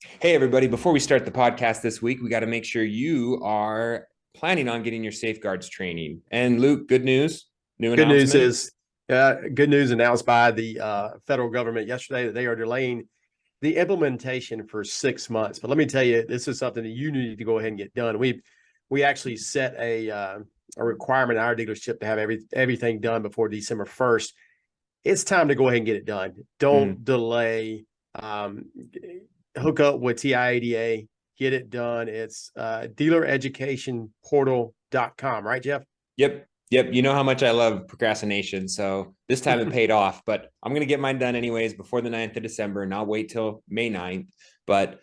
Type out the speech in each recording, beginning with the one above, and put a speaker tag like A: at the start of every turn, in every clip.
A: Hey, everybody. Before we start the podcast this week, we got to make sure you are planning on getting your safeguards training. And Luke, good news, new
B: Good news
A: announcement.
B: is good news announced by the federal government yesterday that they are delaying the implementation for 6 months. But let me tell you, this is something that you need to go ahead and get done. We actually set a requirement in our dealership to have everything done before December 1st. It's time to go ahead and get it done. Don't delay. Hook up with TIADA, get it done. It's dealereducationportal.com, right, Jeff?
A: Yep. You know how much I love procrastination. So this time it paid off, but I'm going to get mine done anyways before the 9th of December, not wait till May 9th, but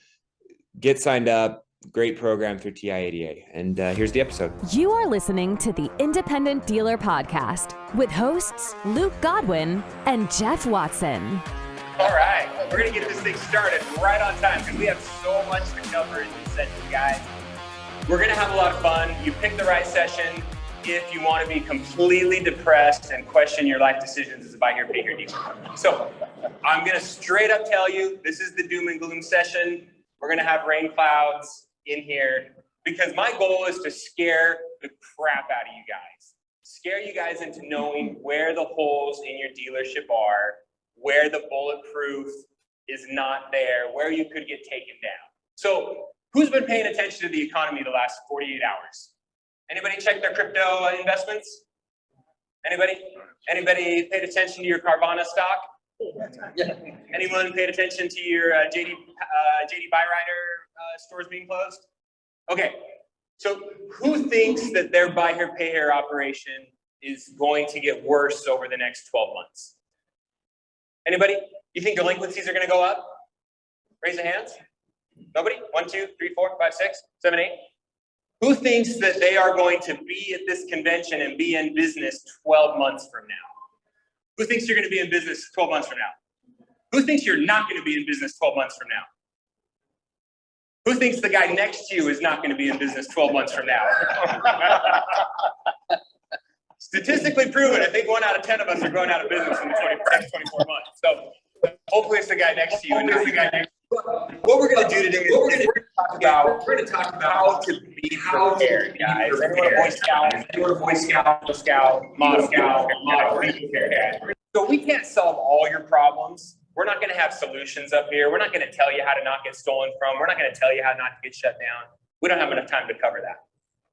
A: get signed up. Great program through TIADA. And here's the episode.
C: You are listening to the Independent Dealer Podcast with hosts Luke Godwin and Jeff Watson.
D: All right, we're going to get this thing started right on time because we have so much to cover in this session, guys. We're going to have a lot of fun. You pick the right session if you want to be completely depressed and question your life decisions as a buy here, pay here dealer. So I'm going to straight up tell you, this is the doom and gloom session. We're going to have rain clouds in here because my goal is to scare the crap out of you guys. Scare you guys into knowing where the holes in your dealership are, where the bulletproof is not there, where you could get taken down. So who's been paying attention to the economy the last 48 hours? Anybody check their crypto investments? Anybody paid attention to your Carvana stock? Anyone paid attention to your JD Buyrider stores being closed? Okay, so who thinks that their buy here, pay here operation is going to get worse over the next 12 months? Anybody? You think delinquencies are going to go up? Raise your hands. Nobody? 1, 2, 3, 4, 5, 6, 7, 8. Who thinks that they are going to be at this convention and be in business 12 months from now? Who thinks you're going to be in business 12 months from now? Who thinks you're not going to be in business 12 months from now? Who thinks the guy next to you is not going to be in business 12 months from now? Statistically proven, I think 1 out of 10 of us are going out of business in the next 24 months. So hopefully it's the guy next to you and not the guy next to you. What we're going to do today is we're going to talk about how to be prepared, guys. Anyone a Boy Scout, Model be prepared. So we can't solve all your problems. We're not going to have solutions up here. We're not going to tell you how to not get stolen from. We're not going to tell you how not to get shut down. We don't have enough time to cover that.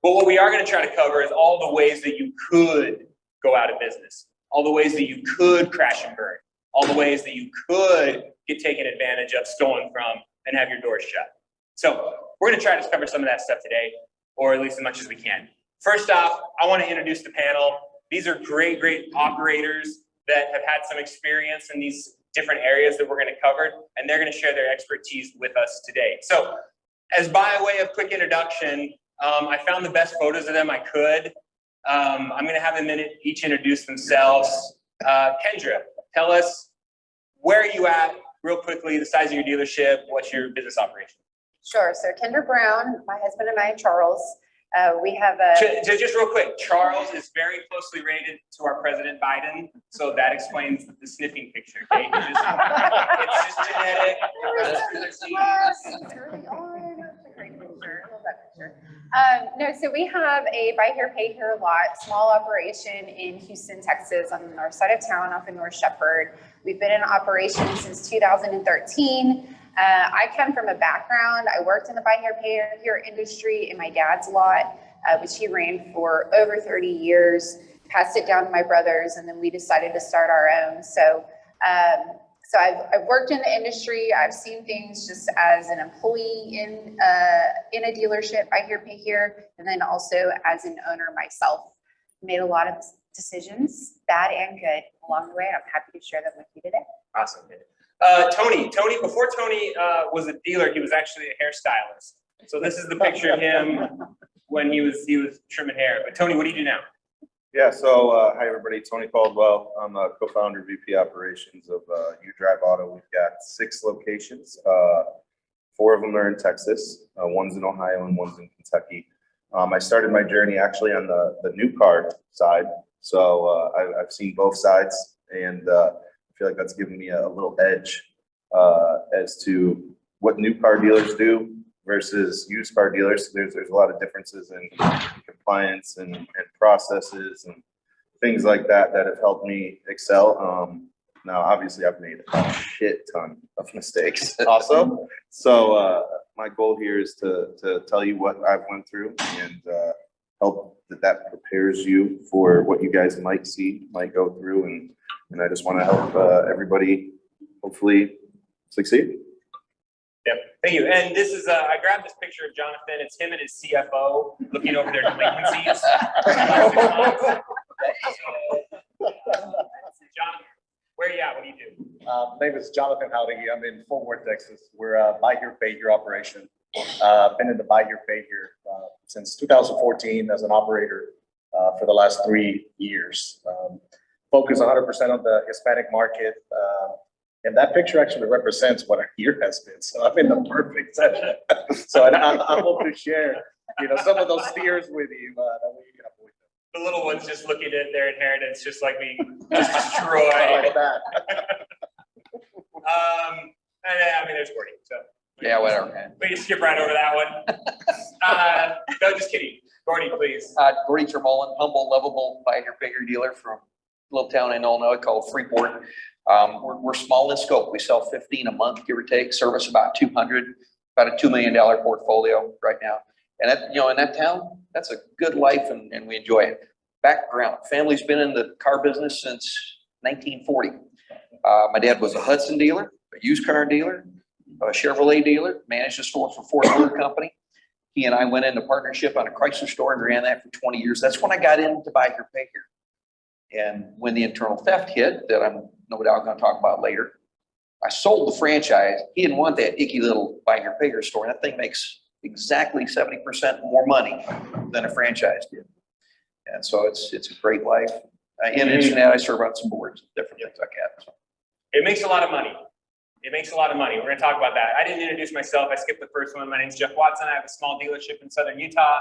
D: But what we are going to try to cover is all the ways that you could go out of business, all the ways that you could crash and burn, all the ways that you could get taken advantage of, stolen from, and have your doors shut. So we're going to try to cover some of that stuff today, or at least as much as we can. First off, I want to introduce the panel. These are great operators that have had some experience in these different areas that we're going to cover, and they're going to share their expertise with us today. So as by way of quick introduction, I found the best photos of them I could. I'm going to have them each introduce themselves. Kendra, tell us, where are you at, real quickly, the size of your dealership, what's your business operation?
E: Sure. So Kendra Brown, my husband and I, Charles, we have a...
D: Just real quick, Charles is very closely related to our President Biden, so that explains the sniffing picture, okay? It's just genetic.
E: It's early on. That's a great picture. I love that picture. No, so we have a buy here, pay here lot, small operation in Houston, Texas, on the north side of town, off in North Shepherd. We've been in operation since 2013. I come from a background, I worked in the buy here, pay here industry in my dad's lot, which he ran for over 30 years, passed it down to my brothers, and then we decided to start our own. So I've worked in the industry. I've seen things just as an employee in a dealership, buy here, pay here, and then also as an owner myself. Made a lot of decisions, bad and good, along the way. I'm happy to share them with you today.
D: Awesome. Tony, before Tony was a dealer, he was actually a hairstylist. So this is the picture of him when he was trimming hair. But Tony, what do you do now?
F: Yeah, so hi everybody, Tony Caldwell. I'm a co-founder, VP Operations of U-Drive Auto. We've got 6 locations. 4 of them are in Texas, one's in Ohio and one's in Kentucky. I started my journey actually on the new car side. So I've seen both sides, and I feel like that's given me a little edge as to what new car dealers do versus used car dealers. There's a lot of differences in compliance and processes and things like that that have helped me excel. Now, obviously, I've made a shit ton of mistakes also. So my goal here is to tell you what I've went through and help that prepares you for what you guys might go through. And I just want to help everybody hopefully succeed.
D: Yep, thank you. And this is, I grabbed this picture of Jonathan. It's him and his CFO looking over their delinquencies. Jonathan, where are you at? What do you do?
G: My name is Jonathan Howdy. I'm in Fort Worth, Texas. We're a buy here, pay here operation. Been in the buy here, pay here since 2014 as an operator for the last 3 years. Focus 100% on the Hispanic market. And that picture actually represents what our year has been. So I'm in the perfect session. So I hope to share, some of those steers with you that we have with them.
D: The little ones just looking at their inheritance, just like we just destroy.
G: Like that.
D: And I mean, there's Gordy. So
H: Yeah, whatever.
D: we can skip right over that one. No, just kidding. Gordy, please.
H: Gordy Termolin, humble, lovable buy here, pay here dealer from a little town in Illinois called Freeport. We're small in scope. We sell 15 a month, give or take, service about 200, about a $2 million portfolio right now. And that, in that town, that's a good life and we enjoy it. Background, family's been in the car business since 1940. My dad was a Hudson dealer, a used car dealer, a Chevrolet dealer, managed a store for Ford Motor Company. He and I went into partnership on a Chrysler store and ran that for 20 years. That's when I got into buy here, pay here. And when the internal theft hit, that I'm no doubt going to talk about later, I sold the franchise. He didn't want that icky little buy here, pay here store. That thing makes exactly 70% more money than a franchise did. And so it's a great life. In internet, I serve on some boards, different things like that. So.
D: It makes a lot of money. It makes a lot of money. We're going to talk about that. I didn't introduce myself. I skipped the first one. My name's Jeff Watson. I have a small dealership in Southern Utah.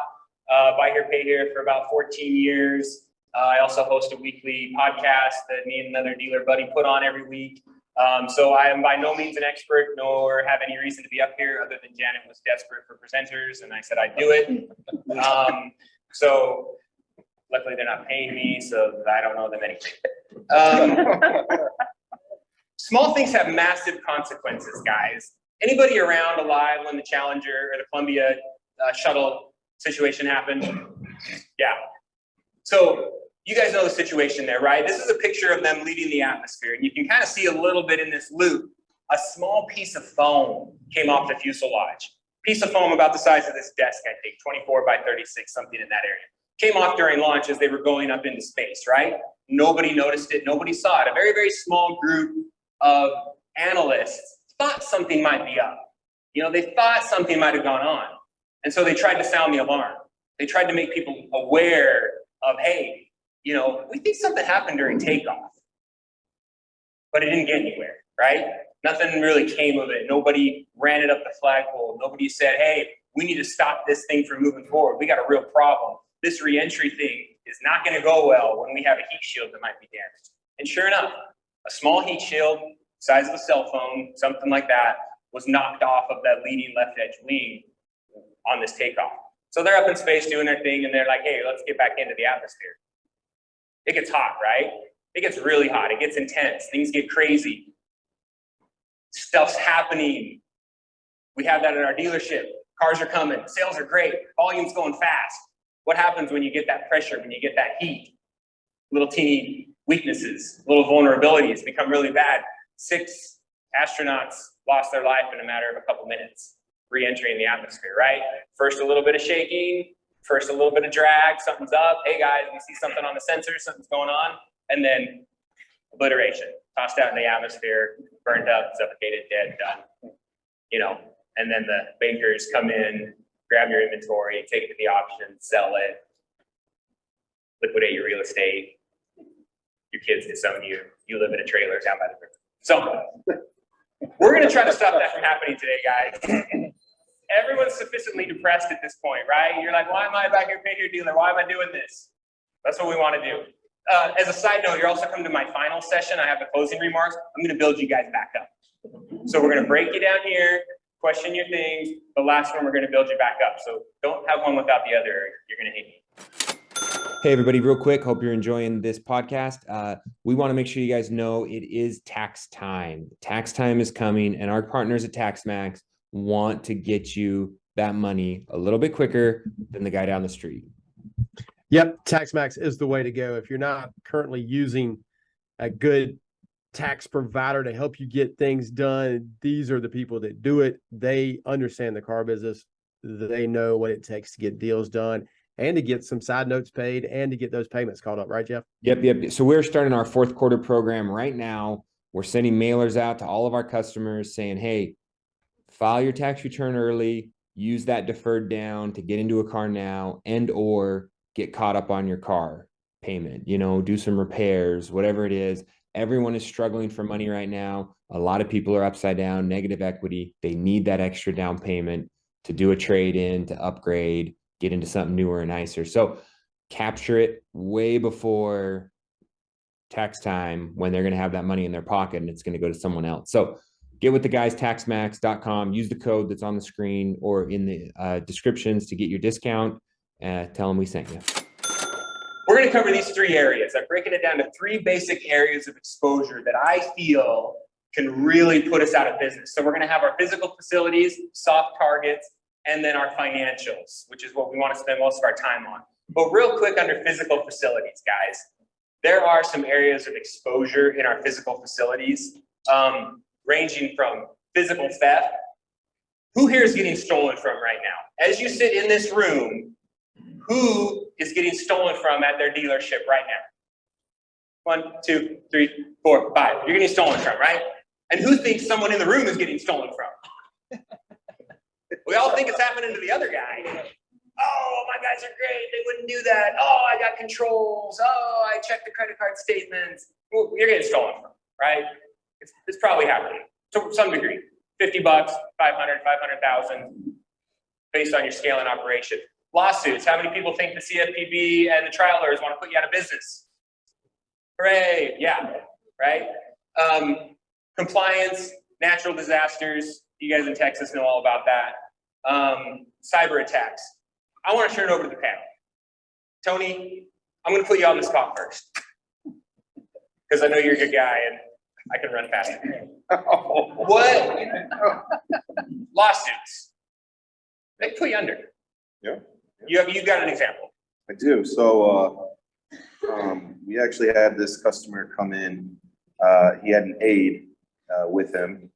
D: Buy here, pay here for about 14 years. I also host a weekly podcast that me and another dealer buddy put on every week. So I am by no means an expert, nor have any reason to be up here other than Janet was desperate for presenters and I said I'd do it. So luckily they're not paying me, so I don't know them anything. Small things have massive consequences, guys. Anybody around alive when the Challenger or the Columbia shuttle situation happened? Yeah. So you guys know the situation there, right? This is a picture of them leaving the atmosphere. And you can kind of see a little bit in this loop. A small piece of foam came off the fuselage. Piece of foam about the size of this desk, I think, 24 by 36, something in that area. Came off during launch as they were going up into space, right? Nobody noticed it. Nobody saw it. A very, very small group of analysts thought something might be up. They thought something might have gone on. And so they tried to sound the alarm. They tried to make people aware of, hey, we think something happened during takeoff, but it didn't get anywhere, right? Nothing really came of it. Nobody ran it up the flagpole. Nobody said, hey, we need to stop this thing from moving forward. We got a real problem. This reentry thing is not going to go well when we have a heat shield that might be damaged. And sure enough, a small heat shield, size of a cell phone, something like that, was knocked off of that leading left edge wing on this takeoff. So they're up in space doing their thing, and they're like, hey, let's get back into the atmosphere. It gets hot, right? It gets really hot. It gets intense. Things get crazy. Stuff's happening. We have that at our dealership. Cars are coming. Sales are great. Volume's going fast. What happens when you get that pressure, when you get that heat? Little teeny weaknesses, little vulnerabilities become really bad. 6 astronauts lost their life in a matter of a couple minutes, re-entering the atmosphere, right? First, a little bit of shaking. First, a little bit of drag, something's up. Hey guys, we see something on the sensor, something's going on. And then obliteration, tossed out in the atmosphere, burned up, suffocated, dead, done. And then the bankers come in, grab your inventory, take it to the auction, sell it, liquidate your real estate. Your kids disown you. You live in a trailer down by the river. So we're gonna try to stop that from happening today, guys. Everyone's sufficiently depressed at this point, right? You're like, why am I back here, pay here dealer? Why am I doing this? That's what we want to do. As a side note, you're also coming to my final session. I have the closing remarks. I'm going to build you guys back up. So we're going to break you down here. question your things. The last one, we're going to build you back up. So don't have one without the other. You're going to hate me.
A: Hey, everybody, real quick. Hope you're enjoying this podcast. We want to make sure you guys know it is tax time. Tax time is coming, and our partners at TaxMax want to get you that money a little bit quicker than the guy down the street.
B: Yep, TaxMax is the way to go. If you're not currently using a good tax provider to help you get things done, these are the people that do it. They understand the car business. They know what it takes to get deals done and to get some side notes paid and to get those payments caught up, right, Jeff?
A: Yep. So we're starting our fourth quarter program right now. We're sending mailers out to all of our customers saying, hey, file your tax return early, use that deferred down to get into a car now, and or get caught up on your car payment, do some repairs, whatever it is. Everyone is struggling for money right now. A lot of people are upside down, negative equity. They need that extra down payment to do a trade-in, to upgrade, get into something newer and nicer. So capture it way before tax time when they're going to have that money in their pocket and it's going to go to someone else. So get with the guys, taxmax.com, use the code that's on the screen or in the descriptions to get your discount. Tell them we sent you.
D: We're going to cover these three areas. I'm breaking it down to three basic areas of exposure that I feel can really put us out of business. So we're going to have our physical facilities, soft targets, and then our financials, which is what we want to spend most of our time on. But real quick under physical facilities, guys, there are some areas of exposure in our physical facilities, ranging from physical theft. Who here is getting stolen from right now? As you sit in this room, who is getting stolen from at their dealership right now? 1, 2, 3, 4, 5. You're getting stolen from, right? And who thinks someone in the room is getting stolen from? We all think it's happening to the other guy. Oh, my guys are great. They wouldn't do that. Oh, I got controls. Oh, I checked the credit card statements. Well, you're getting stolen from, right? It's probably happening to some degree. $50, 500, 500,000, based on your scale and operation. Lawsuits. How many people think the CFPB and the trial lawyers want to put you out of business? Hooray. Yeah, right? Compliance, natural disasters. You guys in Texas know all about that. Cyber attacks. I want to turn it over to the panel. Tony, I'm going to put you on the spot first because I know you're a good guy and I can run faster. What? Lawsuits. They put you under.
F: Yeah.
D: You got an example.
F: I do. So we actually had this customer come in. He had an aide with him,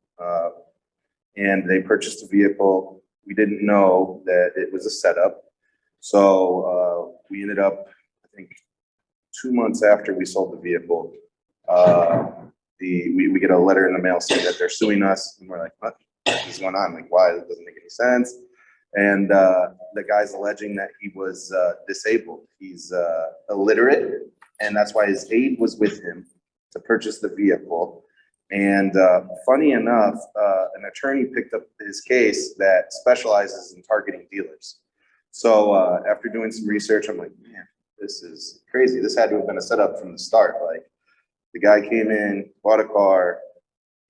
F: and they purchased a vehicle. We didn't know that it was a setup. So we ended up, I think, 2 months after we sold the vehicle, we get a letter in the mail saying that they're suing us, and we're like, what is going on? Like, why? That doesn't make any sense. And the guy's alleging that he was disabled. He's illiterate, and that's why his aide was with him to purchase the vehicle. And funny enough, an attorney picked up his case that specializes in targeting dealers. So after doing some research, I'm like, man, this is crazy. This had to have been a setup from the start. Like, the guy came in, bought a car,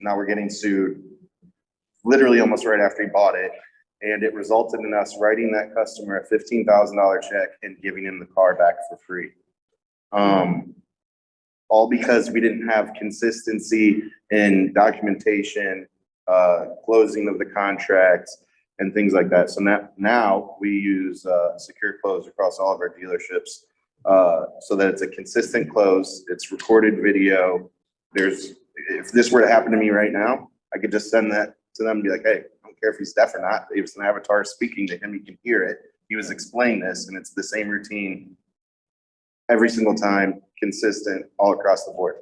F: now we're getting sued literally almost right after he bought it. And it resulted in us writing that customer a $15,000 check and giving him the car back for free. All because we didn't have consistency in documentation, closing of the contracts, and things like that. So now we use secure close across all of our dealerships so that it's a consistent close. It's recorded video. If this were to happen to me right now, I could just send that to them and be like, hey, I don't care if he's deaf or not. It was an avatar speaking to him. He can hear it. He was explaining this, and it's the same routine every single time, consistent all across the board.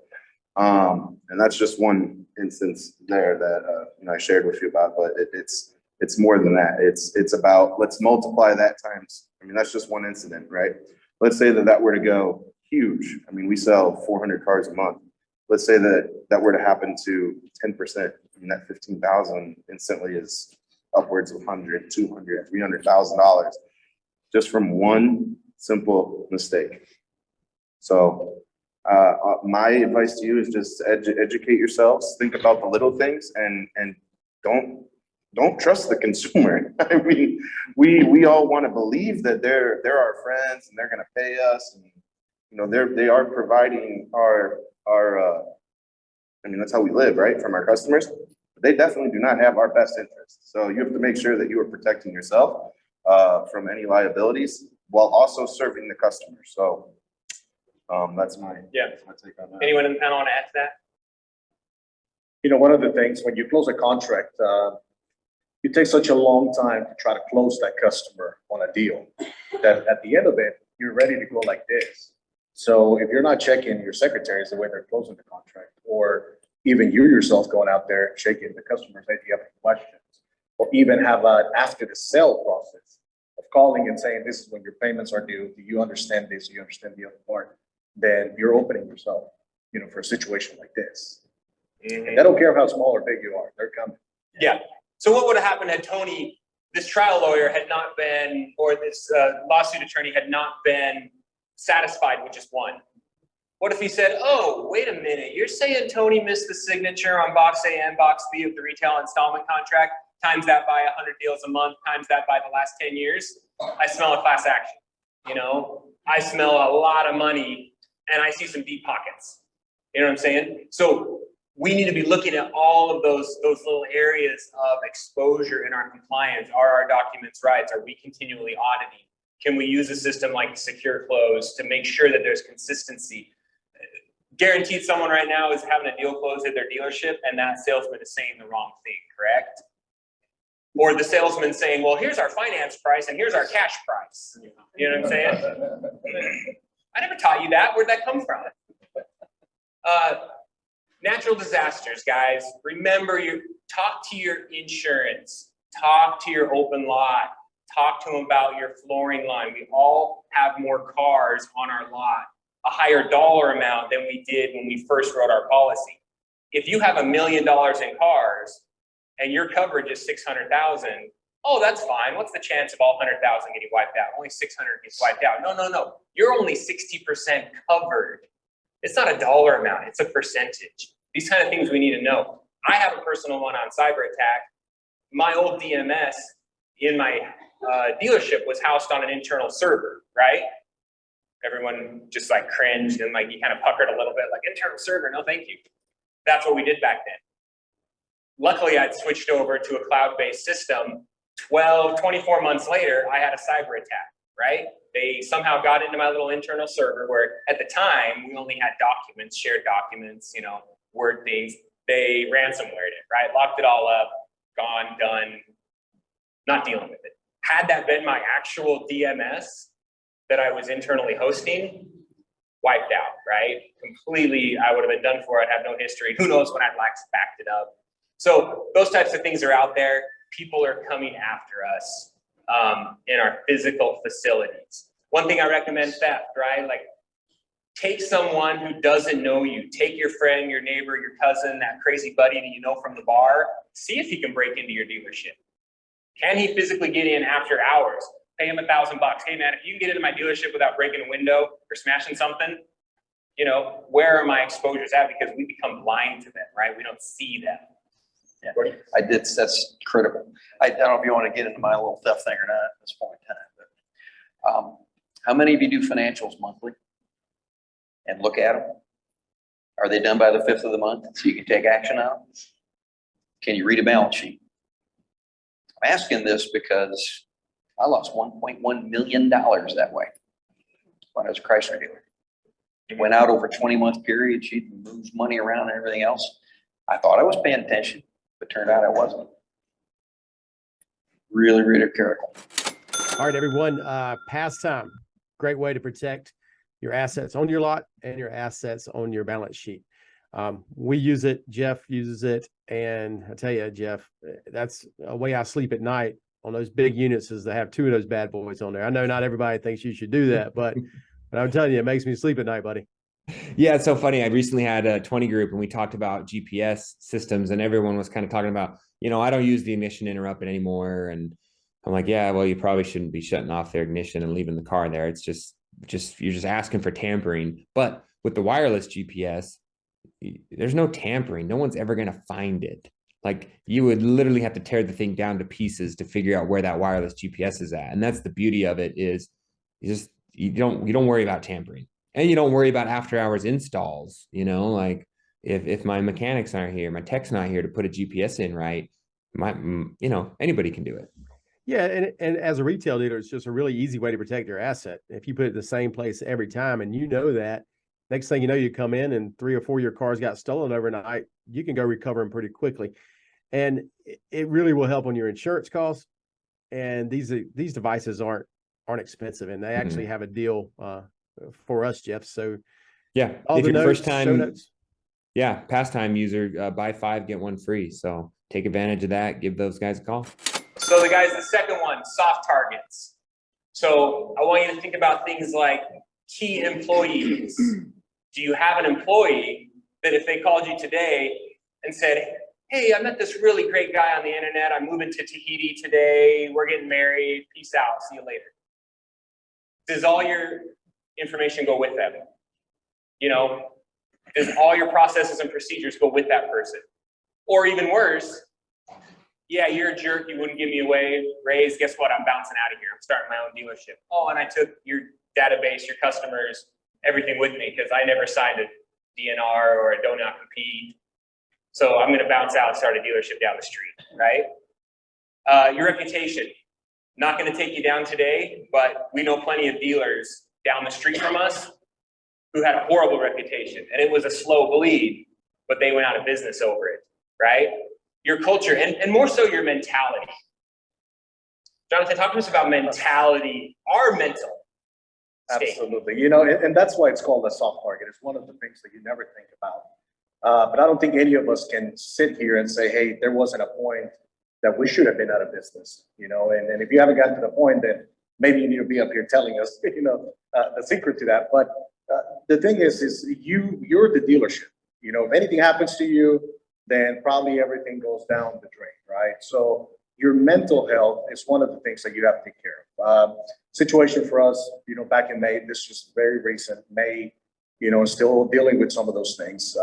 F: And that's just one instance there that I shared with you about, but it's more than that. It's about, let's multiply that times. I mean, that's just one incident, right? Let's say that were to go huge. I mean, we sell 400 cars a month. Let's say that were to happen to 10%. I mean, that 15,000 instantly is upwards of $100,000, $200,000, $300,000 just from one simple mistake. So my advice to you is just educate yourselves, think about the little things, and don't don't trust the consumer. I mean, we all want to believe that they're our friends and they're going to pay us, and you know, they are providing our I mean, that's how we live, right, from our customers. But they definitely do not have our best interests. So you have to make sure that you are protecting yourself from any liabilities while also serving the customer. So that's my take on that.
D: Anyone in the panel want to add to that?
G: You know, one of the things, when you close a contract, it takes such a long time to try to close that customer on a deal that at the end of it, you're ready to go like this. So if you're not checking your secretaries the way they're closing the contract, or even you yourself going out there and shaking the customers, if you have any questions, or even have an after the sale process of calling and saying, this is when your payments are due, do you understand this, do you understand the other part, then you're opening yourself, you know, for a situation like this. And I don't care how small or big you are, they're coming.
D: Yeah. So what would have happened had Tony, this trial lawyer, had not been, or this lawsuit attorney had not been satisfied with just one? What if he said, oh, wait a minute, you're saying Tony missed the signature on box A and box B of the retail installment contract, times that by 100 deals a month, times that by the last 10 years? I smell a class action. You know, I smell a lot of money and I see some deep pockets. You know what I'm saying? So we need to be looking at all of those little areas of exposure in our compliance. Are our documents right? Are we continually auditing? Can we use a system like Secure Close to make sure that there's consistency? Guaranteed someone right now is having a deal closed at their dealership and that salesman is saying the wrong thing, correct? Or the salesman saying, well, here's our finance price and here's our cash price. You know what I'm saying? I never taught you that. Where'd that come from? Natural disasters, guys. Remember, talk to your insurance, talk to your open lot, talk to them about your flooring line. We all have more cars on our lot, a higher dollar amount than we did when we first wrote our policy. If you have $1 million in cars and your coverage is 600,000, oh, that's fine. What's the chance of all 100,000 getting wiped out? Only 600 gets wiped out. No. You're only 60% covered. It's not a dollar amount, it's a percentage. These kind of things we need to know. I have a personal one on cyber attack. My old DMS in my dealership was housed on an internal server, right? Everyone just like cringed and like you kind of puckered a little bit, like internal server, no thank you. That's what we did back then. Luckily, I'd switched over to a cloud-based system. 24 months later, I had a cyber attack, right? They somehow got into my little internal server where at the time we only had documents, shared documents, you know, Word things. They ransomwared it, right? Locked it all up, gone, done, not dealing with it. Had that been my actual DMS that I was internally hosting, wiped out, right? Completely, I would have been done for. I'd have no history. Who knows when I'd backed it up. So those types of things are out there. People are coming after us in our physical facilities. One thing I recommend theft, right? Like take someone who doesn't know you. Take your friend, your neighbor, your cousin, that crazy buddy that you know from the bar. See if he can break into your dealership. Can he physically get in after hours? Pay him $1,000. Hey man, if you can get into my dealership without breaking a window or smashing something, you know, where are my exposures at? Because we become blind to them, right? We don't see them.
H: Yeah, that's critical. I don't know if you want to get into my little theft thing or not at this point in time, but how many of you do financials monthly and look at them? Are they done by the 5th of the month so you can take action on them? Can you read a balance sheet? I'm asking this because I lost $1.1 million that way when I was a Chrysler dealer. It went out over a 20-month period. She moved money around and everything else. I thought I was paying attention, but turned out I wasn't. Really, really critical.
B: All right, everyone. Passtime, great way to protect your assets on your lot and your assets on your balance sheet. We use it. Jeff uses it. And I tell you, Jeff, that's a way I sleep at night on those big units is to have 2 of those bad boys on there. I know not everybody thinks you should do that, but I'm telling you, it makes me sleep at night, buddy.
A: Yeah, it's so funny. I recently had a 20 group and we talked about GPS systems and everyone was kind of talking about, you know, I don't use the ignition interrupter anymore. And I'm like, yeah, well, you probably shouldn't be shutting off their ignition and leaving the car there. It's just you're just asking for tampering. But with the wireless GPS, there's no tampering. No one's ever going to find it. Like you would literally have to tear the thing down to pieces to figure out where that wireless GPS is at. And that's the beauty of it is you don't worry about tampering, and you don't worry about after hours installs. Like if my mechanics aren't here, my tech's not here to put a GPS in, right? Anybody can do it.
B: Yeah, and as a retail dealer, it's just a really easy way to protect your asset. If you put it in the same place every time, and that, next thing you know, you come in and 3 or 4 of your cars got stolen overnight, you can go recover them pretty quickly. And it really will help on your insurance costs. And these devices aren't expensive, and they actually have a deal for us, Jeff. So
A: yeah,
B: all
A: if
B: the
A: your
B: notes,
A: first time,
B: show notes.
A: Yeah, Passtime user, buy 5, get 1 free. So take advantage of that. Give those guys a call.
D: So the second one, soft targets. So I want you to think about things like key employees. Do you have an employee that if they called you today and said, hey, I met this really great guy on the internet. I'm moving to Tahiti today. We're getting married. Peace out. See you later. Does all your information go with them? Does all your processes and procedures go with that person? Or even worse, yeah, you're a jerk. You wouldn't give me a raise. Guess what? I'm bouncing out of here. I'm starting my own dealership. Oh, and I took your database, your customers, everything with me because I never signed a DNR or a do not compete. So I'm going to bounce out and start a dealership down the street, right? Your reputation, not going to take you down today, but we know plenty of dealers down the street from us who had a horrible reputation, and it was a slow bleed, but they went out of business over it, right? Your culture, and more so your mentality. Jonathan, talk to us about mentality, our mental state.
G: Absolutely. And that's why it's called a soft target. It's one of the things that you never think about. But I don't think any of us can sit here and say, hey, there wasn't a point that we should have been out of business, and if you haven't gotten to the point, then maybe you need to be up here telling us, the secret to that. But the thing is you're the dealership. If anything happens to you, then probably everything goes down the drain, right? So your mental health is one of the things that you have to take care of. Situation for us, back in May, this was very recent, May, still dealing with some of those things.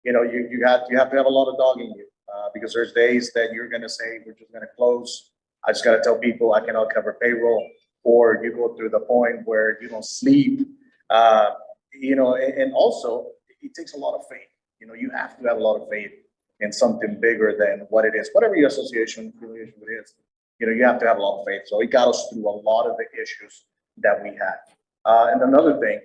G: You have to have a lot of dog in you because there's days that you're going to say, we're just going to close. I just got to tell people I cannot cover payroll, or you go through the point where you don't sleep. And also it takes a lot of faith. You have to have a lot of faith in something bigger than what it is, whatever your affiliation is. You have to have a lot of faith. So it got us through a lot of the issues that we had. And another thing,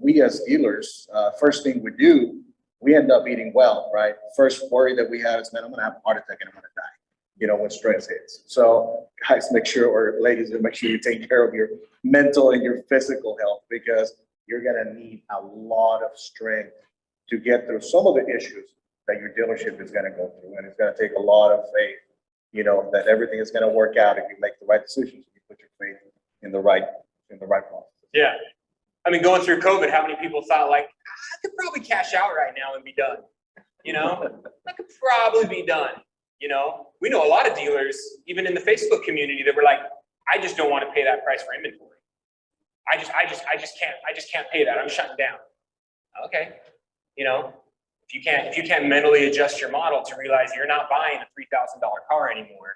G: we as dealers, first thing we do, we end up eating well, right? First worry that we have is, man, I'm going to have a heart attack and I'm going to die, when stress hits. So guys, make sure, or ladies, make sure you take care of your mental and your physical health, because you're going to need a lot of strength to get through some of the issues that your dealership is going to go through. And it's going to take a lot of faith, that everything is going to work out if you make the right decisions, if you put your faith in the right process.
D: Yeah. I mean, going through COVID, how many people thought I could probably cash out right now and be done? I could probably be done. We know a lot of dealers, even in the Facebook community, that were like, I just don't want to pay that price for inventory. I just can't pay that. I'm shutting down. Okay. If you can't mentally adjust your model to realize you're not buying a $3,000 car anymore,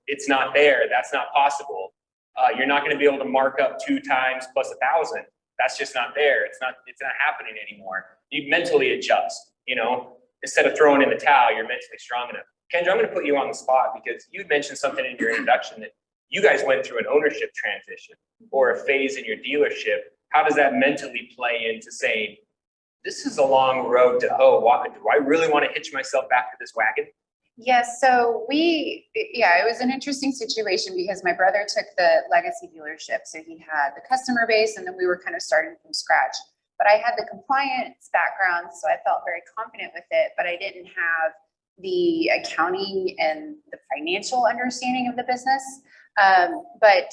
D: it's not there. That's not possible. You're not going to be able to mark up 2 times plus 1,000. That's just not there. It's not happening anymore. You mentally adjust, instead of throwing in the towel, you're mentally strong enough. Kendra, I'm going to put you on the spot because you mentioned something in your introduction that you guys went through an ownership transition or a phase in your dealership. How does that mentally play into saying, this is a long road to hoe? Do I really want to hitch myself back to this wagon?
E: Yes, so it was an interesting situation because my brother took the legacy dealership. So he had the customer base and then we were kind of starting from scratch. But I had the compliance background, so I felt very confident with it, but I didn't have the accounting and the financial understanding of the business. But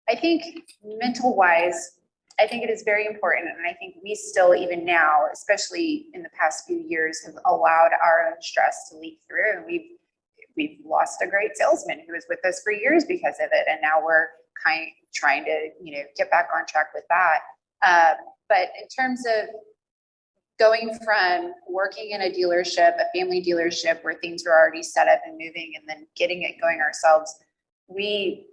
E: I think mental wise, I think it is very important. And I think we still, even now, especially in the past few years, have allowed our own stress to leak through. And we've lost a great salesman who was with us for years because of it. And now we're trying to, get back on track with that. But in terms of going from working in a dealership, a family dealership where things were already set up and moving, and then getting it going ourselves, we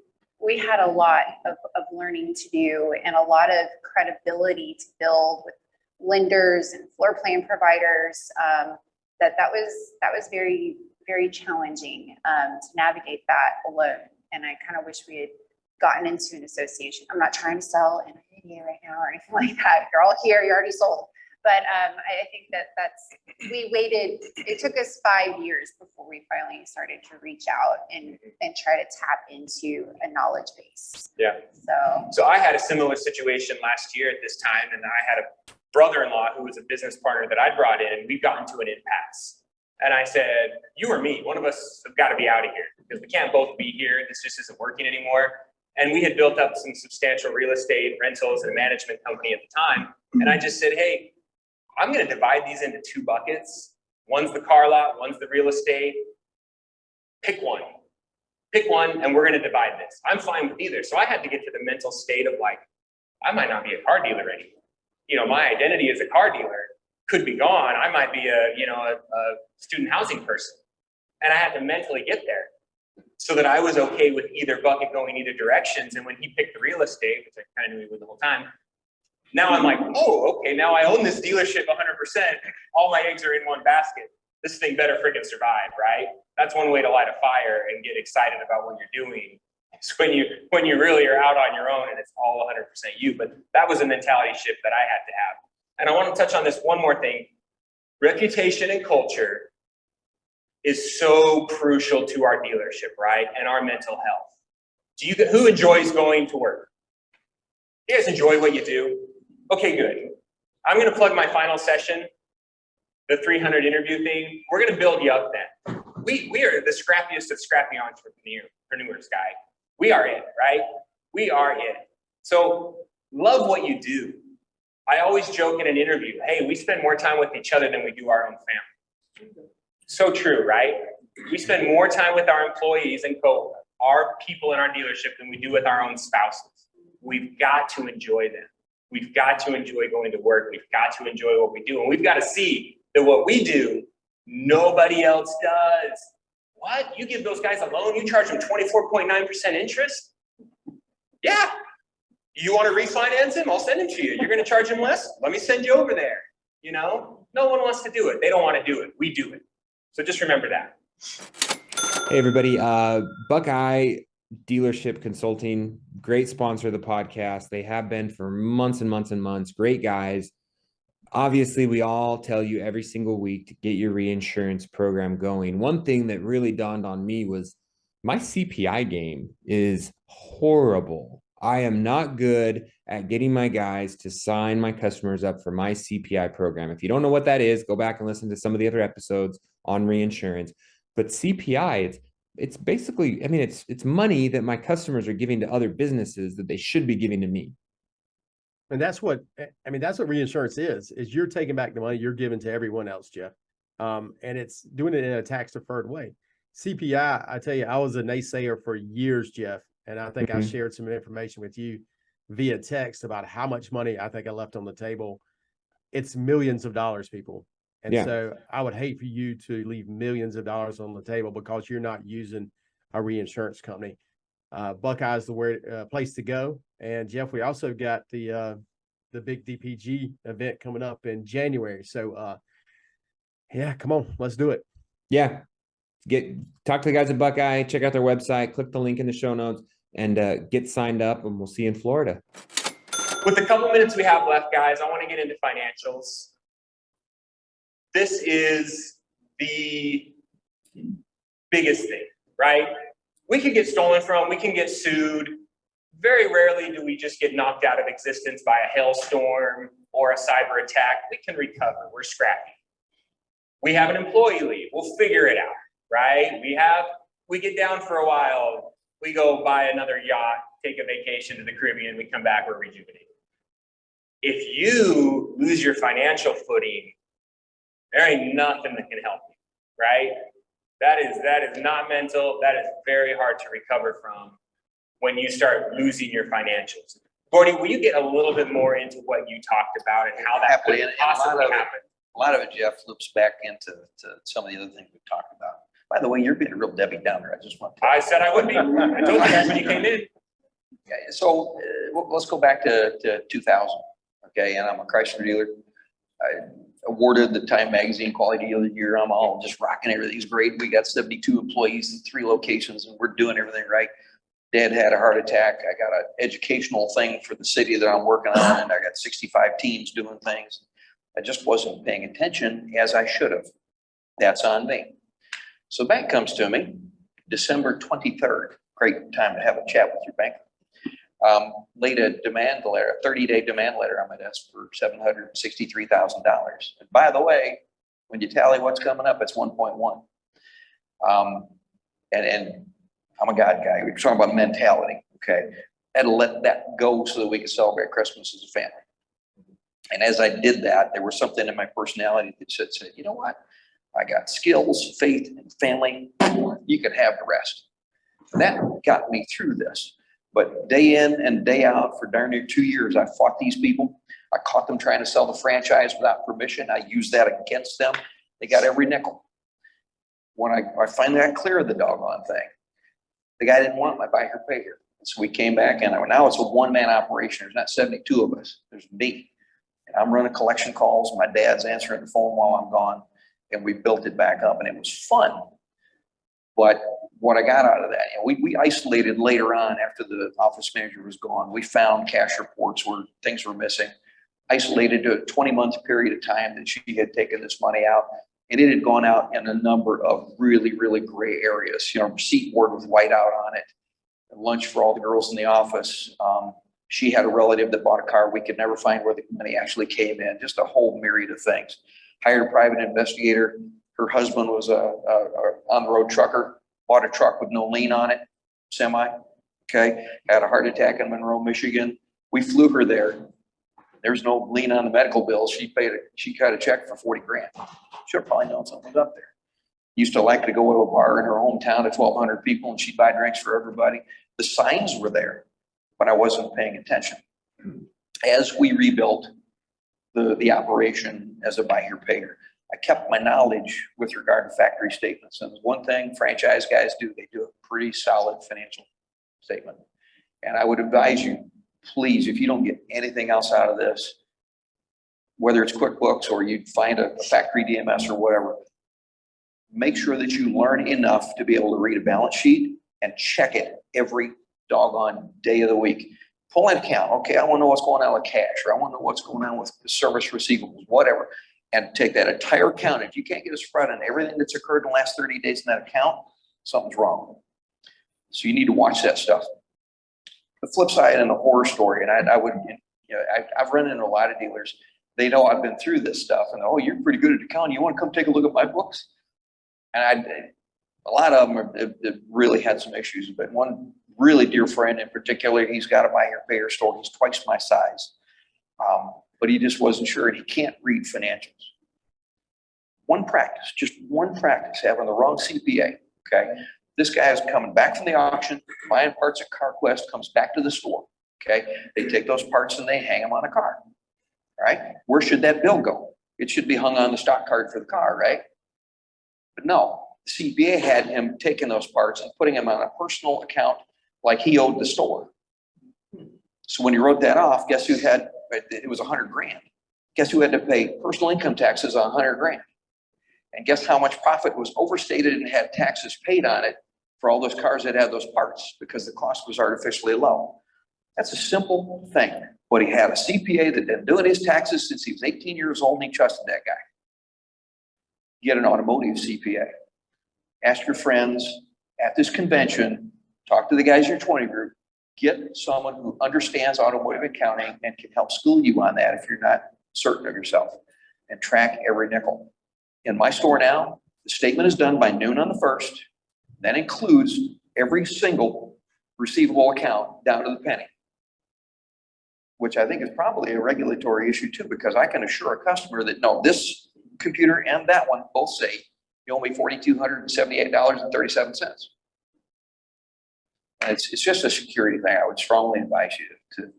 E: had a lot of learning to do and a lot of credibility to build with lenders and floor plan providers. That was very, very challenging to navigate that alone. And I kind of wish we had gotten into an association. I'm not trying to sell an idea right now or anything like that. You're all here, you're already sold. But I think we waited, it took us 5 years before we finally started to reach out and try to tap into a knowledge base.
D: Yeah. So I had a similar situation last year at this time, and I had a brother-in-law who was a business partner that I brought in, and we got into an impasse. And I said, you or me, one of us have got to be out of here because we can't both be here. This just isn't working anymore. And we had built up some substantial real estate rentals and a management company at the time. And I just said, hey, I'm going to divide these into 2 buckets. One's the car lot, one's the real estate. Pick one, and we're going to divide this. I'm fine with either. So I had to get to the mental state of like, I might not be a car dealer anymore. You know, my identity as a car dealer could be gone. I might be a student housing person. And I had to mentally get there so that I was okay with either bucket going either directions. And when he picked the real estate, which I kind of knew he would the whole time, now I'm like, oh, okay, now I own this dealership 100%. All my eggs are in one basket. This thing better freaking survive, right? That's one way to light a fire and get excited about what you're doing. It's when you really are out on your own and it's all 100% you. But that was a mentality shift that I had to have. And I want to touch on this one more thing. Reputation and culture is so crucial to our dealership, right? And our mental health. Who enjoys going to work? You guys enjoy what you do? Okay, good. I'm going to plug my final session, the 300 interview thing. We're going to build you up then. We are the scrappiest of scrappy entrepreneurs, guy. We are it, right? We are it. So love what you do. I always joke in an interview, hey, we spend more time with each other than we do our own family. So true, right? We spend more time with our employees and our people in our dealership than we do with our own spouses. We've got to enjoy them. We've got to enjoy going to work. We've got to enjoy what we do. And we've got to see that what we do, nobody else does. What? You give those guys a loan, you charge them 24.9% interest? Yeah. You want to refinance him? I'll send him to you. You're going to charge him less? Let me send you over there. You know, no one wants to do it. They don't want to do it. We do it. So just remember that.
A: Hey, everybody. Buckeye Dealership Consulting, great sponsor of the podcast. They have been for months and months and months. Great guys. Obviously, we all tell you every single week to get your reinsurance program going. One thing that really dawned on me was my CPI game is horrible. I am not good at getting my guys to sign my customers up for my CPI program. If you don't know what that is, go back and listen to some of the other episodes on reinsurance. But CPI, it's basically, I mean, it's money that my customers are giving to other businesses that they should be giving to me.
B: And that's what reinsurance is you're taking back the money you're giving to everyone else, Jeff. And it's doing it in a tax deferred way. CPI, I tell you, I was a naysayer for years, Jeff. And I think I shared some information with you via text about how much money I think I left on the table. It's millions of dollars, people. And so I would hate for you to leave millions of dollars on the table because you're not using a reinsurance company. Buckeye is the place to go. And Jeff, we also got the big DPG event coming up in January. So come on, let's do it.
A: Yeah. Talk to the guys at Buckeye, check out their website, click the link in the show notes, and get signed up, and we'll see you in Florida.
D: With the couple minutes we have left, guys, I want to get into financials. This is the biggest thing, right? We could get stolen from, we can get sued. Very rarely do we just get knocked out of existence by a hailstorm or a cyber attack. We can recover, we're scrappy. We have an employee leave, we'll figure it out, right? We get down for a while, we go buy another yacht, take a vacation to the Caribbean, we come back, we're rejuvenated. If you lose your financial footing, there ain't nothing that can help you, right? That is not mental. That is very hard to recover from when you start losing your financials. Gordy, will you get a little bit more into what you talked about and how that could possibly happen?
H: A lot of it, Jeff, loops back into some of the other things we've talked about. By the way, you're being a real Debbie Downer. I just want to.
D: I said I would be. I told you guys when you came in.
H: Yeah, so let's go back to 2000. Okay, and I'm a Chrysler dealer. I awarded the Time Magazine Quality Dealer of the Year. I'm all just rocking. Everything's great. We got 72 employees in 3 locations, and we're doing everything right. Dad had a heart attack. I got an educational thing for the city that I'm working on, and I got 65 teams doing things. I just wasn't paying attention as I should have. That's on me. So bank comes to me, December 23rd. Great time to have a chat with your banker. Laid a demand letter, a 30-day demand letter on my desk for $763,000. And by the way, when you tally what's coming up, it's 1.1. And I'm a God guy. We're talking about mentality. Okay. I had to let that go so that we could celebrate Christmas as a family. And as I did that, there was something in my personality that said, you know what? I got skills, faith, and family. You can have the rest. That got me through this. But day in and day out for darn near 2 years, I fought these people. I caught them trying to sell the franchise without permission. I used that against them. They got every nickel. When I finally got clear of the doggone thing, the guy didn't want my buy here, pay here. So we came back, and now it's a one-man operation. There's not 72 of us. There's me. And I'm running collection calls. My dad's answering the phone while I'm gone. And we built it back up, and it was fun. But what I got out of that, we isolated later on after the office manager was gone. We found cash reports where things were missing, isolated to a 20-month period of time that she had taken this money out. And it had gone out in a number of really, really gray areas, receipt board with white out on it, lunch for all the girls in the office. She had a relative that bought a car. We could never find where the money actually came in, just a whole myriad of things. Hired a private investigator. Her husband was a on-the-road trucker, bought a truck with no lien on it, semi, okay, had a heart attack in Monroe, Michigan. We flew her there. There's no lien on the medical bills. She cut a check for 40 grand. Should have probably known something was up there. Used to like to go to a bar in her hometown to 1,200 people, and she'd buy drinks for everybody. The signs were there, but I wasn't paying attention. As we rebuilt the operation as a buy here, pay here, I kept my knowledge with regard to factory statements. And one thing franchise guys do, they do a pretty solid financial statement. And I would advise you, please, if you don't get anything else out of this, whether it's QuickBooks or you find a factory DMS or whatever, make sure that you learn enough to be able to read a balance sheet and check it every doggone day of the week. Pull an account. Okay, I want to know what's going on with cash, or I want to know what's going on with service receivables, whatever. And take that entire account. If you can't get a spread on everything that's occurred in the last 30 days in that account, something's wrong. So you need to watch that stuff. The flip side and the horror story, and I've run into a lot of dealers. They know I've been through this stuff, and oh, you're pretty good at accounting. You want to come take a look at my books? And a lot of them have really had some issues. But one really dear friend in particular, he's got a buy here, pay here store. He's twice my size. But he just wasn't sure, and he can't read financials. Just one practice, having the wrong CPA, okay? This guy is coming back from the auction, buying parts at CarQuest, comes back to the store, okay? They take those parts and they hang them on a car, right? Where should that bill go? It should be hung on the stock card for the car, right? But no, the CPA had him taking those parts and putting them on a personal account like he owed the store. So when he wrote that off, guess who had, it was 100 grand. Guess who had to pay personal income taxes on 100 grand? And guess how much profit was overstated and had taxes paid on it for all those cars that had those parts because the cost was artificially low. That's a simple thing. But he had a CPA that had been doing his taxes since he was 18 years old, and he trusted that guy. Get an automotive CPA. Ask your friends at this convention, talk to the guys in your 20 group, get someone who understands automotive accounting and can help school you on that if you're not certain of yourself, and track every nickel. In my store now, the statement is done by noon on the 1st. That includes every single receivable account down to the penny, which I think is probably a regulatory issue too, because I can assure a customer that no, this computer and that one both say you owe me $4,278.37. It's just a security thing. I would strongly advise you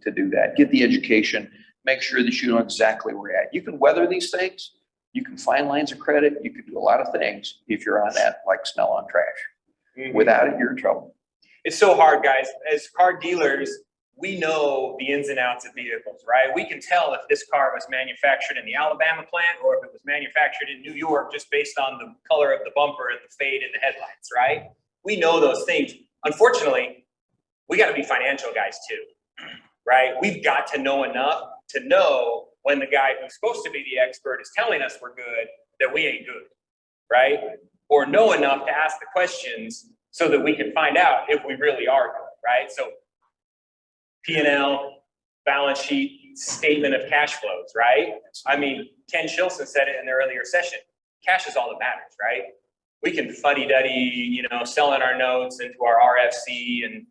H: to do that. Get the education. Make sure that you know exactly where you're at. You can weather these things. You can find lines of credit. You can do a lot of things if you're on that, like smell on trash. Without it, you're in trouble.
D: It's so hard, guys. As car dealers, we know the ins and outs of vehicles, right? We can tell if this car was manufactured in the Alabama plant or if it was manufactured in New York just based on the color of the bumper and the fade in the headlights, right? We know those things. Unfortunately, we got to be financial guys too, right? We've got to know enough to know when the guy who's supposed to be the expert is telling us we're good, that we ain't good, right? Or know enough to ask the questions so that we can find out if we really are good, right? So P&L, balance sheet, statement of cash flows, right? I mean, Ken Shilson said it in the earlier session. Cash is all that matters, right? We can fuddy-duddy, selling our notes into our RFC and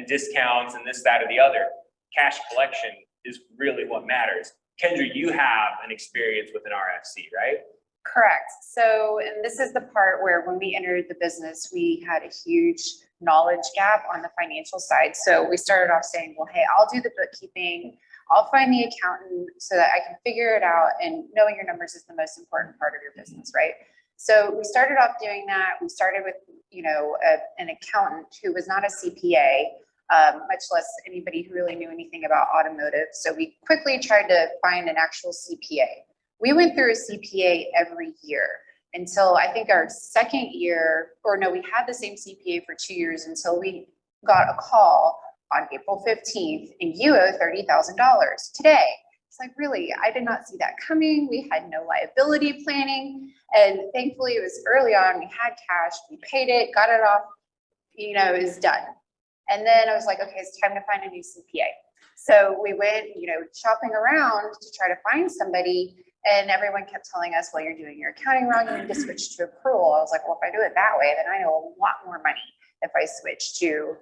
D: discounts and this, that, or the other. Cash collection is really what matters. Kendra, you have an experience with an RFC, right?
E: Correct. So, and this is the part where when we entered the business, we had a huge knowledge gap on the financial side. So we started off saying, well, hey, I'll do the bookkeeping. I'll find the accountant so that I can figure it out. And knowing your numbers is the most important part of your business, right? So we started off doing that. We started with, an accountant who was not a CPA, much less anybody who really knew anything about automotive. So we quickly tried to find an actual CPA. We went through a CPA every year until I think our second year, we had the same CPA for 2 years until we got a call on April 15th and you owe $30,000 today. It's like, really, I did not see that coming. We had no liability planning. And thankfully it was early on, we had cash, we paid it, got it off, it was done. And then I was like, okay, it's time to find a new CPA. So we went, shopping around to try to find somebody. And everyone kept telling us, well, you're doing your accounting wrong. You need to switch to accrual. I was like, well, if I do it that way, then I know a lot more money if I switch to,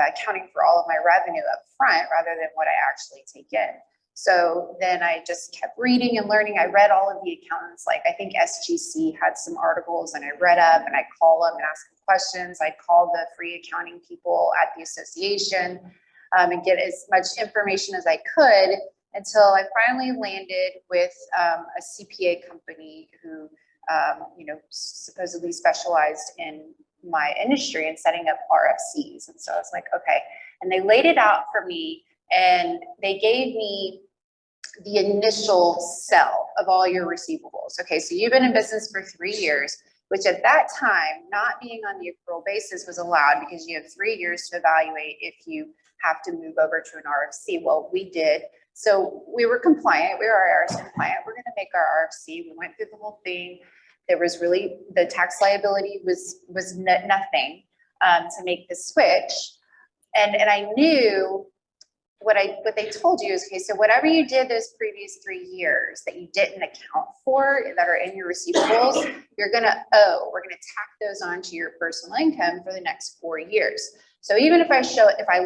E: accounting for all of my revenue up front rather than what I actually take in. So then I just kept reading and learning. I read all of the accountants. Like I think SGC had some articles and I read up and I'd call them and ask them questions. I'd call the free accounting people at the association and get as much information as I could until I finally landed with a CPA company who, supposedly specialized in my industry and setting up RFCs. And so I was like, okay. And they laid it out for me and they gave me the initial sell of all your receivables. Okay, so you've been in business for 3 years, which at that time, not being on the accrual basis was allowed because you have 3 years to evaluate if you have to move over to an RFC. Well, we did. So we were compliant. We were IRS compliant. We're going to make our RFC. We went through the whole thing. There was really, the tax liability was nothing to make the switch. And I knew what they told you is, okay, so whatever you did those previous 3 years that you didn't account for that are in your receivables, you're going to owe. We're going to tack those onto your personal income for the next 4 years. So even if I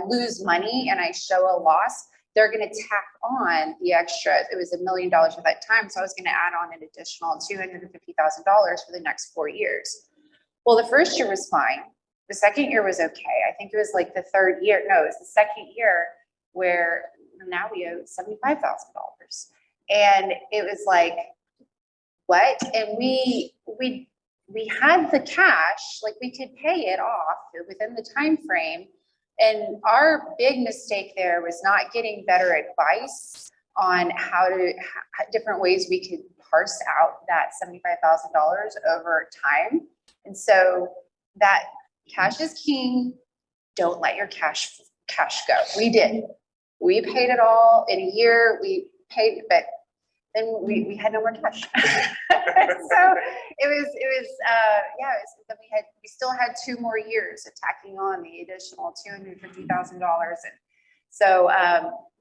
E: lose money and I show a loss, they're going to tack on the extra. It was $1 million at that time. So I was going to add on an additional $250,000 for the next 4 years. Well, the first year was fine. The second year was okay. I think it was like the third year. No, it was the second year where now we owe $75,000. And it was like, what? And we had the cash, like we could pay it off within the time frame. And our big mistake there was not getting better advice on different ways we could parse out that $75,000 over time. And so that cash is king. Don't let your cash go. We did. We paid it all in a year. We paid, but then we had no more cash. So we still had 2 more years of tacking on the additional $250,000. And so,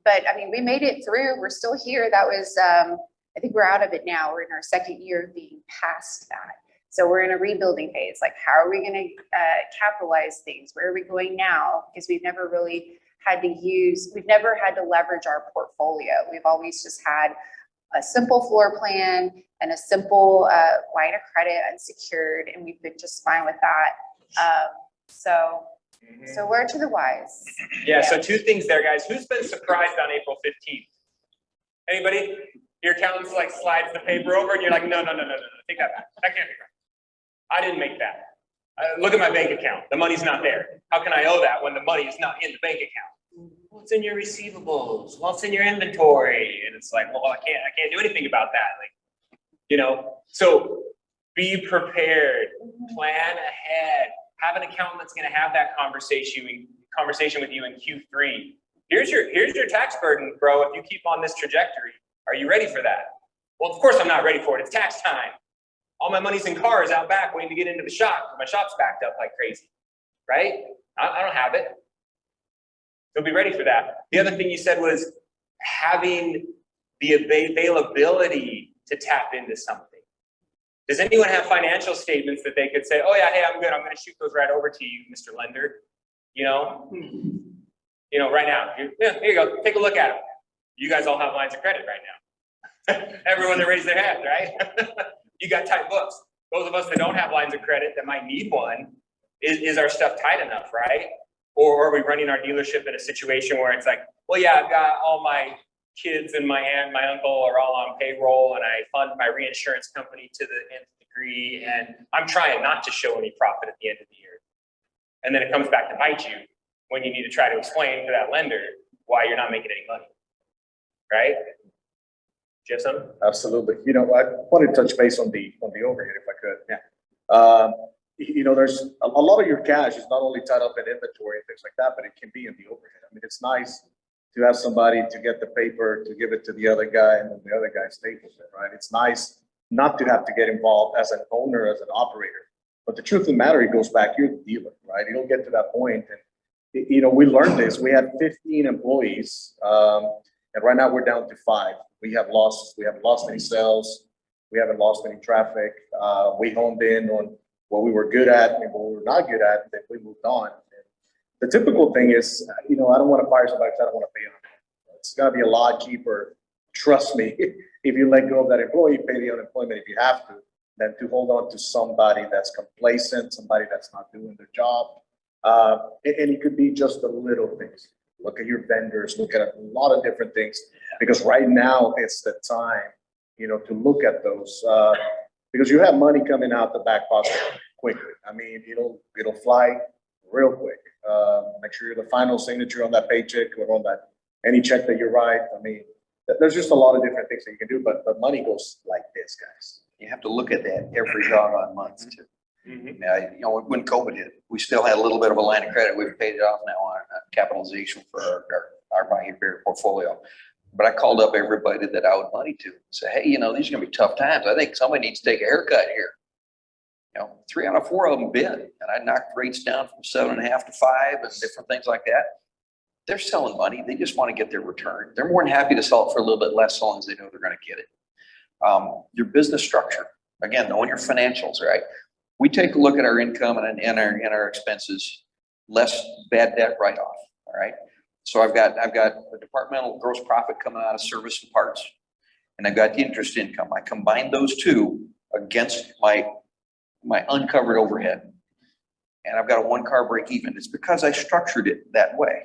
E: but I mean, we made it through. We're still here. That was, I think we're out of it now. We're in our second year of being past that. So we're in a rebuilding phase. Like, how are we going to capitalize things? Where are we going now? Because we've never really we've never had to leverage our portfolio. We've always just had a simple floor plan and a simple line of credit unsecured, and we've been just fine with that. So word to the wise.
D: Yeah, so 2 things there, guys. Who's been surprised on April 15th? Anybody? Your accountant's like slides the paper over and you're like, no, take that back. That can't be right. I didn't make that. Look at my bank account. The money's not there. How can I owe that when the money is not in the bank account? Well, it's in your receivables. Well, it's in your inventory. And it's like, well, I can't do anything about that. Like, so be prepared, plan ahead, have an accountant that's going to have that conversation with you in Q3. Here's your tax burden, bro. If you keep on this trajectory, are you ready for that? Well, of course I'm not ready for it. It's tax time. All my money's in cars out back waiting to get into the shop. My shop's backed up like crazy, right? I don't have it. So be ready for that. The other thing you said was having the availability to tap into something. Does anyone have financial statements that they could say, oh yeah, hey, I'm good. I'm going to shoot those right over to you, Mr. Lender. Right now, here you go. Take a look at them. You guys all have lines of credit right now. Everyone that raised their hand, right? You got tight books. Those of us that don't have lines of credit that might need one, is our stuff tight enough, right? Or are we running our dealership in a situation where it's like, well, yeah, I've got all my kids and my aunt, my uncle are all on payroll, and I fund my reinsurance company to the nth degree, and I'm trying not to show any profit at the end of the year. And then it comes back to bite you when you need to try to explain to that lender why you're not making any money, right? Do you have something?
G: Absolutely. I want to touch base on the overhead if I could. Yeah. There's a lot of your cash is not only tied up in inventory and things like that, but it can be in the overhead. I mean, it's nice to have somebody to get the paper, to give it to the other guy, and then the other guy staples it, right? It's nice not to have to get involved as an owner, as an operator. But the truth of the matter, it goes back, you're the dealer, right? You'll get to that point, and we learned this. We had 15 employees, and right now we're down to 5. We haven't lost any sales. We haven't lost any traffic. We honed in on what we were good at and what we were not good at, and then we moved on. And the typical thing is, I don't want to fire somebody because I don't want to pay them. It's going to be a lot cheaper, trust me, if you let go of that employee, pay the unemployment if you have to, than to hold on to somebody that's complacent, somebody that's not doing their job. And it could be just the little things. Look at your vendors, look at a lot of different things, because right now it's the time, to look at those, because you have money coming out the back pocket quickly. I mean, it'll fly real quick. Make sure you're the final signature on that paycheck or on that any check that you write. I mean, there's just a lot of different things that you can do, but money goes like this, guys.
H: You have to look at that every doggone month too.
D: Mm-hmm.
H: When COVID hit, we still had a little bit of a line of credit. We've paid it off now on capitalization for our buy here bear portfolio. But I called up everybody that I owed money to and said, hey, these are going to be tough times. I think somebody needs to take a haircut here. 3 out of 4 of them bid, and I knocked rates down from 7.5 to 5 and different things like that. They're selling money. They just want to get their return. They're more than happy to sell it for a little bit less, as long as they know they're going to get it. Your business structure, again, knowing your financials, right? We take a look at our income and our expenses, less bad debt write-off. All right. So I've got the departmental gross profit coming out of service and parts, and I've got the interest income. I combine those two against my uncovered overhead, and I've got a 1 car break even. It's because I structured it that way.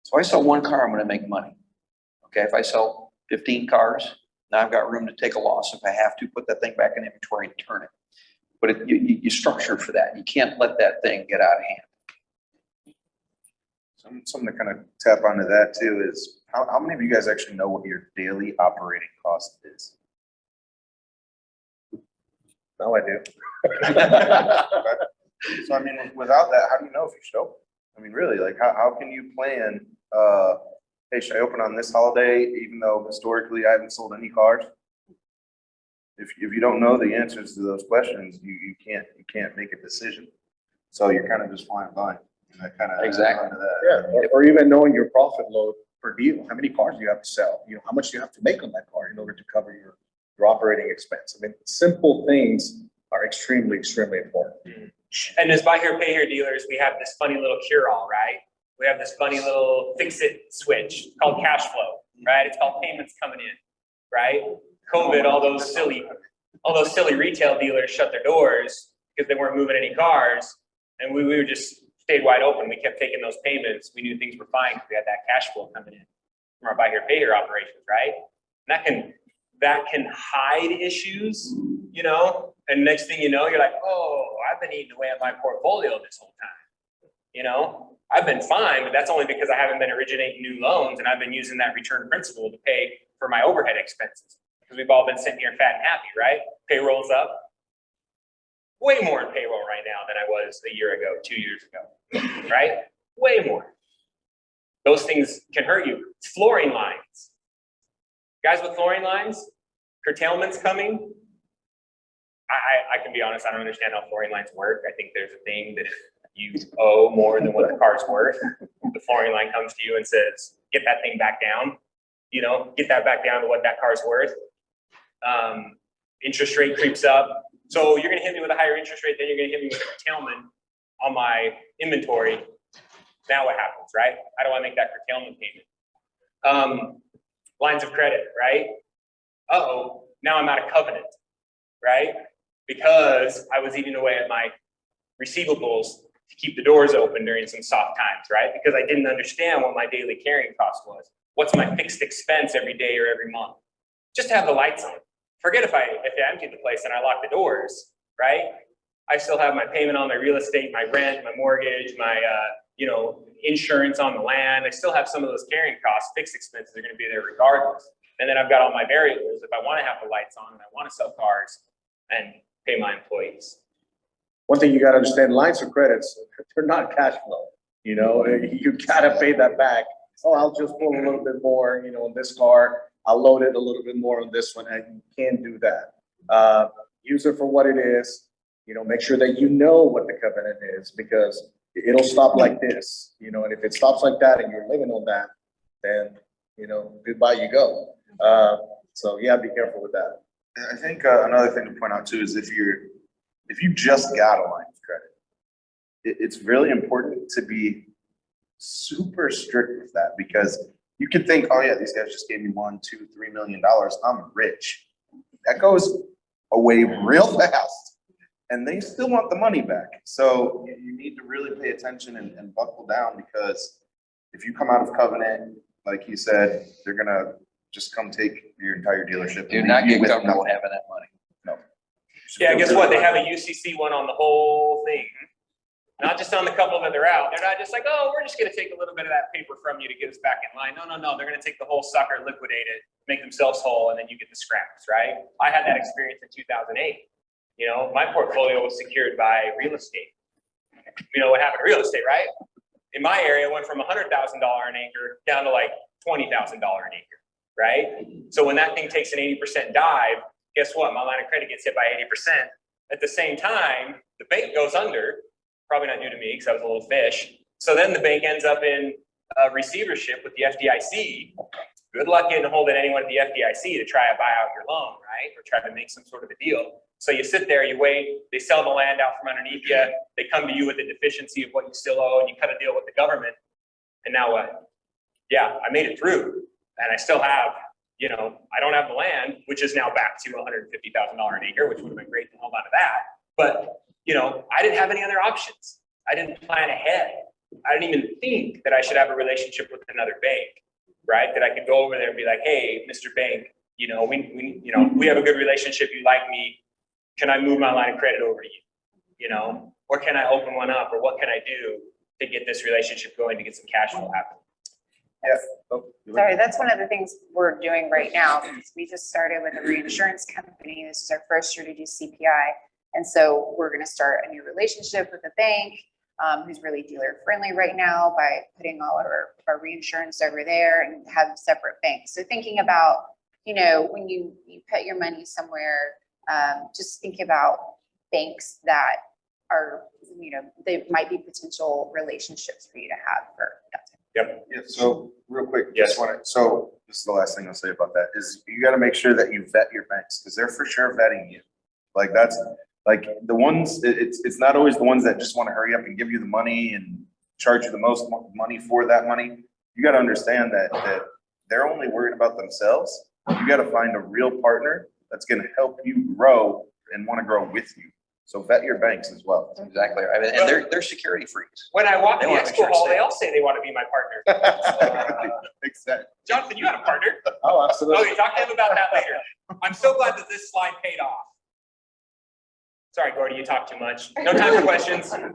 H: So I sell 1 car, I'm going to make money. Okay. If I sell 15 cars, now I've got room to take a loss if I have to put that thing back in inventory and turn it. But you structure for that. You can't let that thing get out of hand.
F: Something to kind of tap onto that too is how many of you guys actually know what your daily operating cost is? No, I do. So I mean, without that, how do you know if you show? I mean, really, like how can you plan? Hey, should I open on this holiday, even though historically I haven't sold any cars? If you don't know the answers to those questions, you can't make a decision. So you're kind of just flying blind. And that kind of
H: Exactly.
G: Yeah, or even knowing your profit load per deal. How many cars do you have to sell? How much do you have to make on that car in order to cover your operating expense? I mean, simple things are extremely, extremely important.
D: And as buy here, pay here dealers, we have this funny little cure-all, right? We have this funny little fix-it switch called cash flow, right? It's called payments coming in, right? COVID, all those silly retail dealers shut their doors because they weren't moving any cars, and we were just stayed wide open. We kept taking those payments. We knew things were fine because we had that cash flow coming in from our buy here, pay here operations, right? And that can hide issues, you know, and next thing you know, you're like, oh, I've been eating away at my portfolio this whole time. You know, I've been fine, but that's only because I haven't been originating new loans and I've been using that return principal to pay for my overhead expenses. Because we've all been sitting here fat and happy, right? Payroll's up. Way more in payroll right now than I was a year ago, 2 years ago, right? Way more. Those things can hurt you. Flooring lines. Guys with flooring lines, curtailment's coming. I can be honest, I don't understand how flooring lines work. I think there's a thing that you owe more than what the car's worth. The flooring line comes to you and says, get that thing back down. You know, get that back down to what that car's worth. Interest rate creeps up. So you're gonna hit me with a higher interest rate, then you're gonna hit me with curtailment on my inventory. Now what happens, right? How do I make that curtailment payment? Lines of credit, right? Uh-oh, now I'm out of covenant, right? Because I was eating away at my receivables to keep the doors open during some soft times, right? Because I didn't understand what my daily carrying cost was. What's my fixed expense every day or every month? Just to have the lights on. Forget if I emptied the place and I locked the doors, right? I still have my payment on my real estate, my rent, my mortgage, my insurance on the land. I still have some of those carrying costs. Fixed expenses are going to be there regardless. And then I've got all my variables if I want to have the lights on and I want to sell cars and pay my employees.
G: One thing you got to understand, lines of credits, they're not cash flow. You know, you got to pay that back. Oh, I'll just pull a little bit more, you know, on this car. I'll load it a little bit more on this one. And you can't do that. Use it for what it is. You know, make sure that you know what the covenant is, because it'll stop like this, you know, and if it stops like that and you're living on that, then, you know, goodbye you go. So yeah, be careful with that.
F: I think another thing to point out too is if you just got a line of credit, it's really important to be super strict with that, because you could think, oh yeah, these guys just gave me $1, $2, $3 million. I'm rich. That goes away real fast, and they still want the money back. So you need to really pay attention and buckle down, because if you come out of covenant, like he said, they're gonna just come take your entire dealership.
H: Do not get comfortable having that money.
F: No.
D: Yeah, guess what? They have a UCC one on the whole thing. Not just on the couple that they're out. They're not just like, oh, we're just going to take a little bit of that paper from you to get us back in line. No. They're going to take the whole sucker, liquidate it, make themselves whole, and then you get the scraps, right? I had that experience in 2008. You know, my portfolio was secured by real estate. You know what happened to real estate, right? In my area, it went from $100,000 an acre down to like $20,000 an acre, right? So when that thing takes an 80% dive, guess what? My line of credit gets hit by 80%. At the same time, the bank goes under. Probably not due to me because I was a little fish. So then the bank ends up in receivership with the FDIC. Good luck getting a hold of anyone at the FDIC to try to buy out your loan, right? Or try to make some sort of a deal. So you sit there, you wait, they sell the land out from underneath you. They come to you with a deficiency of what you still owe, and you cut a deal with the government. And now what? Yeah, I made it through, and I still have, you know, I don't have the land, which is now back to $150,000 an acre, which would have been great to hold on to that. But you know, I didn't have any other options. I didn't plan ahead. I didn't even think that I should have a relationship with another bank, right? That I could go over there and be like, hey, Mr. Bank, you know, we have a good relationship. You like me. Can I move my line of credit over to you? You know, or can I open one up, or what can I do to get this relationship going to get some cash flow happening?
F: Yes.
E: Sorry, that's one of the things we're doing right now, because we just started with a reinsurance company. This is our first year to do CPI. And so we're going to start a new relationship with a bank who's really dealer friendly right now by putting all of our reinsurance over there and have separate banks. So thinking about, you know, when you put your money somewhere, just think about banks that are, you know, they might be potential relationships for you to have for that time.
D: Yep.
F: Yeah, so real quick,
D: Yes.
F: so this is the last thing I'll say about that, is you got to make sure that you vet your banks, because they're for sure vetting you. Like that's like the ones, it's not always the ones that just want to hurry up and give you the money and charge you the most money for that money. You got to understand that they're only worried about themselves. You got to find a real partner that's going to help you grow and want to grow with you. So vet your banks as well.
H: Exactly. I mean, and they're security freaks.
D: When I walk
H: They
D: in the
H: wanna make
D: expo
H: sure it's
D: hall, they
H: safe.
D: all say they want to be my partner.
F: Exactly.
D: Jonathan, you had a partner.
G: Oh,
D: Oh,
G: absolutely.
D: you talk to him about that later. I'm so glad that this slide paid off. Sorry, Gordy, you talk too much. No time for questions. Guys,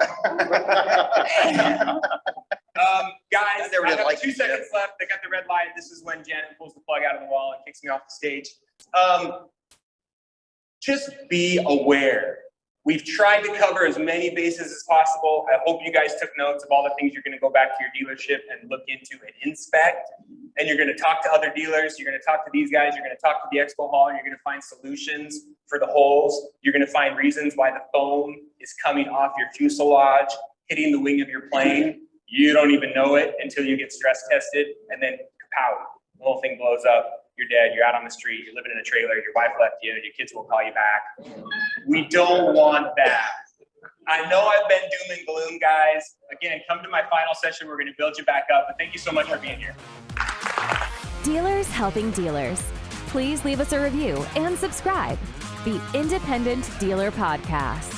D: I have 2 seconds left. They got the red light. This is when Janet pulls the plug out of the wall and kicks me off the stage. Just be aware. We've tried to cover as many bases as possible. I hope you guys took notes of all the things you're going to go back to your dealership and look into and inspect. And you're going to talk to other dealers. You're going to talk to these guys. You're going to talk to the expo hall. And you're going to find solutions for the holes. You're going to find reasons why the foam is coming off your fuselage, hitting the wing of your plane. You don't even know it until you get stress tested. And then, kapow, the whole thing blows up. You're dead, you're out on the street, you're living in a trailer, your wife left you, your kids will call you back. We don't want that. I know I've been doom and gloom, guys. Again, come to my final session. We're going to build you back up. But thank you so much for being here.
C: Dealers helping dealers. Please leave us a review and subscribe. The Independent Dealer Podcast.